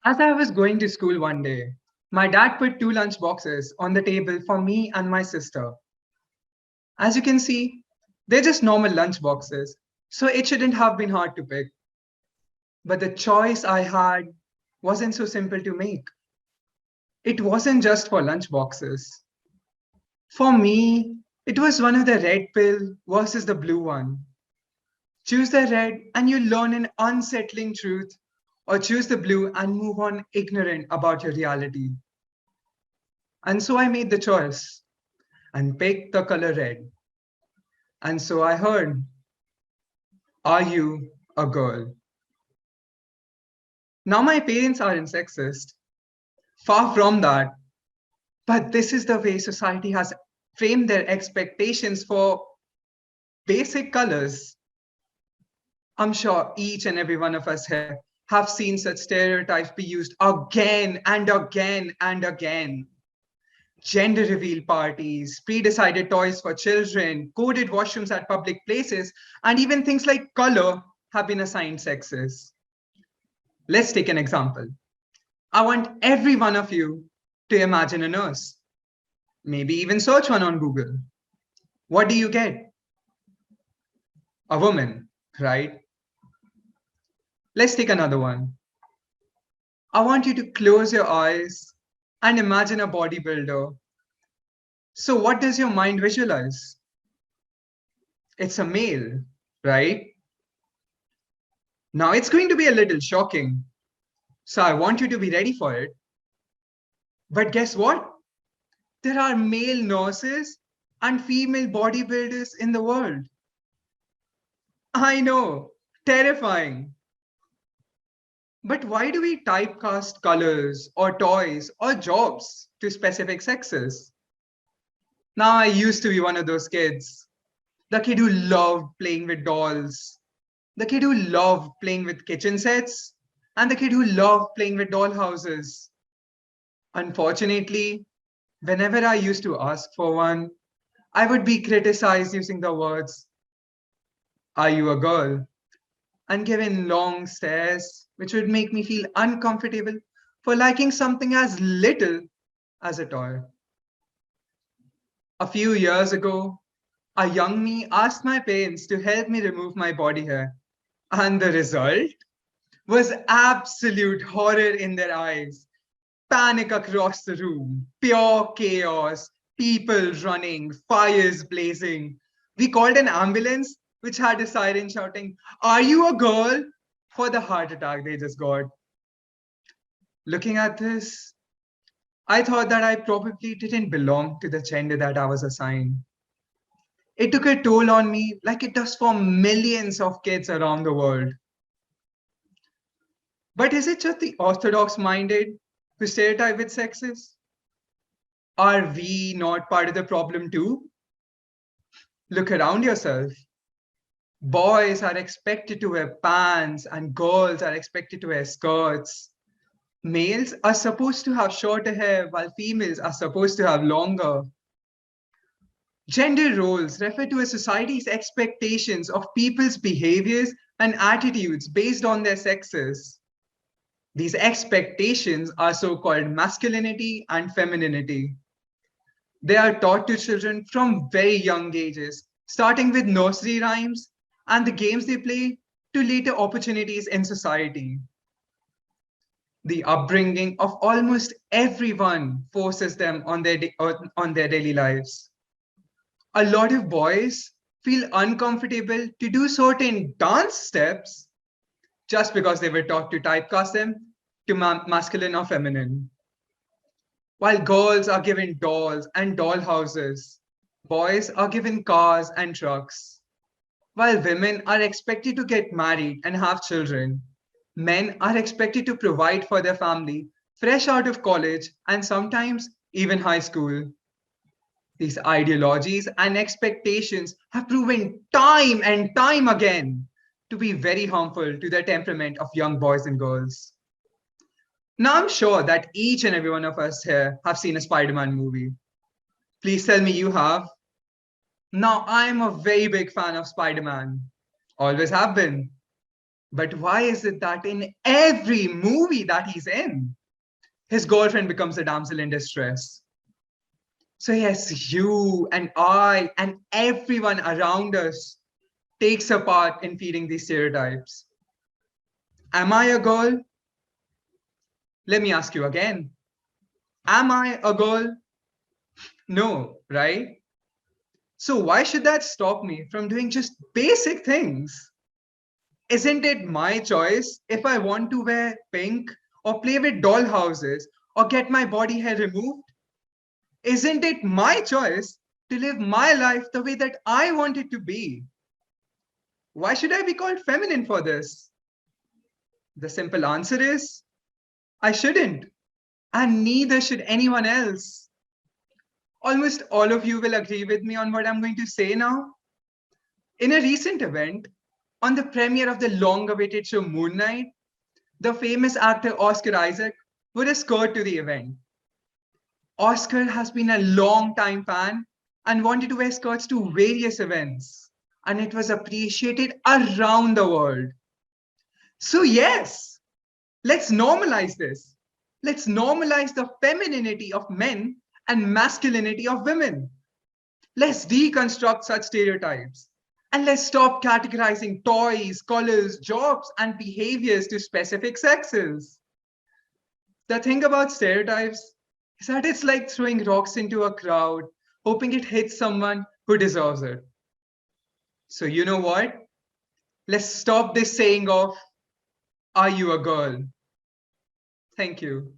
As I was going to school one day, my dad put two lunch boxes on the table for me and my sister. As you can see, they're just normal lunch boxes, so it shouldn't have been hard to pick. But the choice I had wasn't so simple to make. It wasn't just for lunch boxes. For me, it was one of the red pill versus the blue one. Choose the red and you learn an unsettling truth, or choose the blue and move on ignorant about your reality. And so I made the choice and picked the color red. And so I heard, are you a girl? Now, my parents aren't sexist, far from that. But this is the way society has framed their expectations for basic colors. I'm sure each and every one of us here have seen such stereotypes be used again and again and again. Gender reveal parties, pre-decided toys for children, coded washrooms at public places, and even things like color have been assigned sexes. Let's take an example. I want every one of you to imagine a nurse, maybe even search one on Google. What do you get? A woman, right? Let's take another one. I want you to close your eyes and imagine a bodybuilder. So what does your mind visualize? It's a male, right? Now it's going to be a little shocking. So I want you to be ready for it. But guess what? There are male nurses and female bodybuilders in the world. I know, terrifying. But why do we typecast colors or toys or jobs to specific sexes? Now, I used to be one of those kids, the kid who loved playing with dolls, the kid who loved playing with kitchen sets, and the kid who loved playing with doll houses. Unfortunately, whenever I used to ask for one, I would be criticized using the words, are you a girl? And given long stares, which would make me feel uncomfortable for liking something as little as a toy. A few years ago, a young me asked my parents to help me remove my body hair, and the result was absolute horror in their eyes. Panic across the room, pure chaos, people running, fires blazing. We called an ambulance, which had a siren shouting, are you a girl? For the heart attack they just got. Looking at this, I thought that I probably didn't belong to the gender that I was assigned. It took a toll on me like it does for millions of kids around the world. But is it just the orthodox minded who stereotype with sexes? Are we not part of the problem too? Look around yourself. Boys are expected to wear pants and girls are expected to wear skirts. Males are supposed to have shorter hair while females are supposed to have longer. Gender roles refer to a society's expectations of people's behaviors and attitudes based on their sexes. These expectations are so-called masculinity and femininity. They are taught to children from very young ages, starting with nursery rhymes and the games they play to later opportunities in society. The upbringing of almost everyone forces them on their daily lives. A lot of boys feel uncomfortable to do certain dance steps just because they were taught to typecast them to masculine or feminine. While girls are given dolls and doll houses, boys are given cars and trucks. While women are expected to get married and have children, men are expected to provide for their family fresh out of college and sometimes even high school. These ideologies and expectations have proven time and time again to be very harmful to the temperament of young boys and girls. Now, I'm sure that each and every one of us here have seen a Spider-Man movie. Please tell me you have. Now, I'm a very big fan of Spider-Man. Always have been. But why is it that in every movie that he's in, his girlfriend becomes a damsel in distress? So yes, you and I and everyone around us takes a part in feeding these stereotypes. Am I a girl? Let me ask you again. Am I a girl? No, right? So why should that stop me from doing just basic things? Isn't it my choice if I want to wear pink or play with doll houses or get my body hair removed? Isn't it my choice to live my life the way that I want it to be? Why should I be called feminine for this? The simple answer is I shouldn't, and neither should anyone else. Almost all of you will agree with me on what I'm going to say now. In a recent event, on the premiere of the long-awaited show Moon Knight, the famous actor Oscar Isaac wore a skirt to the event. Oscar has been a long-time fan and wanted to wear skirts to various events, and it was appreciated around the world. So yes, let's normalize this. Let's normalize the femininity of men and masculinity of women. Let's deconstruct such stereotypes. And let's stop categorizing toys, colors, jobs, and behaviors to specific sexes. The thing about stereotypes is that it's like throwing rocks into a crowd, hoping it hits someone who deserves it. So you know what? Let's stop this saying of, are you a girl? Thank you.